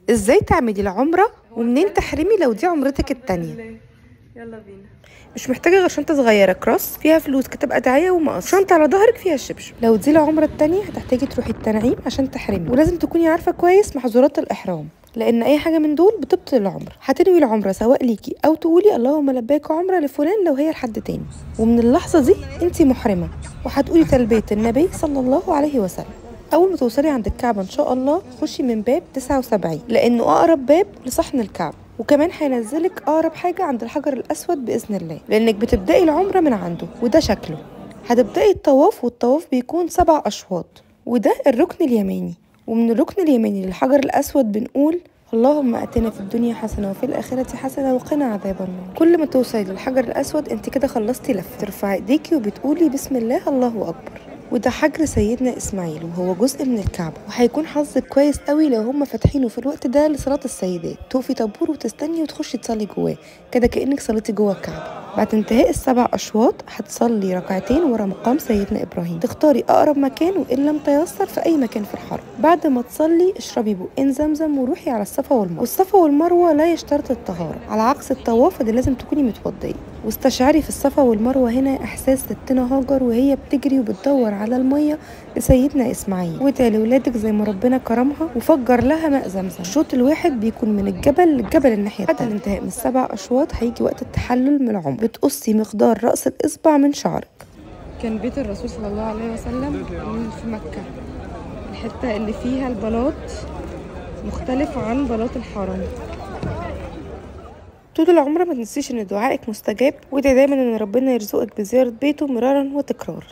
ازاي تعملي العمرة ومنين تحرمي لو دي عمرتك التانية. يلا بينا. مش محتاجة غير شنطة صغيرة كراس فيها فلوس كتاب أدعية ومقص، شنطة على ظهرك فيها الشبشب. لو دي العمرة التانية هتحتاجي تروحي التنعيم عشان تحرمي، ولازم تكوني عارفة كويس محظورات الإحرام، لأن أي حاجة من دول بتبطل العمرة. هتنوي العمرة سواء ليكي أو تقولي اللهم لبيك عمرة لفلان لو هي لحد تاني، ومن اللحظة دي انتي محرمة، وهتقولي تلبية النبي صلى الله عليه وسلم. أول ما توصلي عند الكعبة إن شاء الله خشي من باب 79 لأنه أقرب باب لصحن الكعبة، وكمان هينزلك أقرب حاجة عند الحجر الأسود بإذن الله، لأنك بتبدأي العمرة من عنده وده شكله. هتبدأي الطواف، والطواف بيكون 7 أشواط، وده الركن اليماني. ومن الركن اليماني للحجر الأسود بنقول اللهم اتنا في الدنيا حسنه وفي الاخره حسنه وقنا عذاب النار. كل ما توصلي للحجر الاسود انت كده خلصتي لف، ترفعي ايديكي وبتقولي بسم الله الله اكبر. وده حجر سيدنا اسماعيل وهو جزء من الكعبه، وهيكون حظك كويس قوي لو هم فاتحينه في الوقت ده لصلاه السيدات، تقفي طابور وتستني وتخشي تصلي جواه كده كانك صليتي جوه الكعبه. بعد انتهاء ال7 أشواط هتصلي ركعتين ورا مقام سيدنا إبراهيم، تختاري أقرب مكان وإن لم تيسر في أي مكان في الحرم. بعد ما تصلي اشربي بقين زمزم وروحي على الصفا والمروة. والصفا والمروة لا يشترط الطهارة، على عكس الطواف اللي لازم تكوني متوضية. واستشعري في الصفا والمروة هنا إحساس ستنا هاجر وهي بتجري وبتدور على المية لسيدنا إسماعيل، وادعي لولادك زي ما ربنا كرمها وفجر لها ماء زمزم. الشوط الواحد بيكون من الجبل للجبل الناحية التانية. بعد الانتهاء من ال7 أشواط هيجي وقت التحلل من العمر، بتقصي مقدار رأس الإصبع من شعرك. كان بيت الرسول صلى الله عليه وسلم في مكة، الحتة اللي فيها البلاط مختلف عن بلاط الحرم. طول العمر ما تنسيش ان دعائك مستجاب، وادعي دايما ان ربنا يرزقك بزيارة بيته مرارا وتكرارا.